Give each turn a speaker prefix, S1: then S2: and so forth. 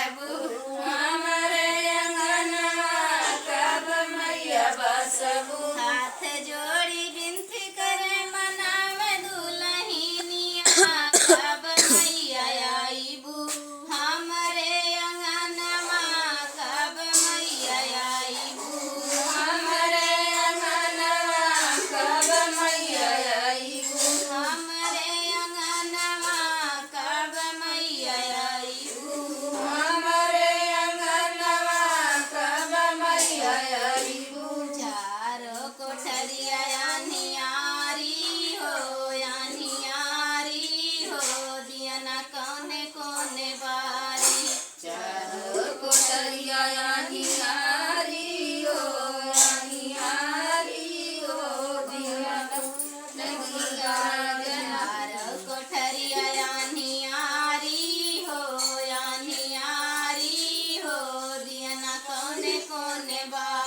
S1: हमारे अंगनवा कब मैया बसबू।
S2: हाथ जोड़ी विनती करे मनावे दुल्हनिया कब मैया आईबू। हमारे अंगनवा कब मैया आईबू।
S1: हमारे अंगनवा कब मैया आईबू।
S2: हमारे अंगनवा कब मैया आईबू।
S1: हमारे अंगनवा कब मैया आईबू।
S2: चारों कोठरिया यानियारी हो दिया ना कोने कोने बारी।
S1: चारों कोठरिया यानियारी हो दिया नगिया जना।
S2: चारों कोठरिया यानियारी हो दिया ना कोने कोने बारी।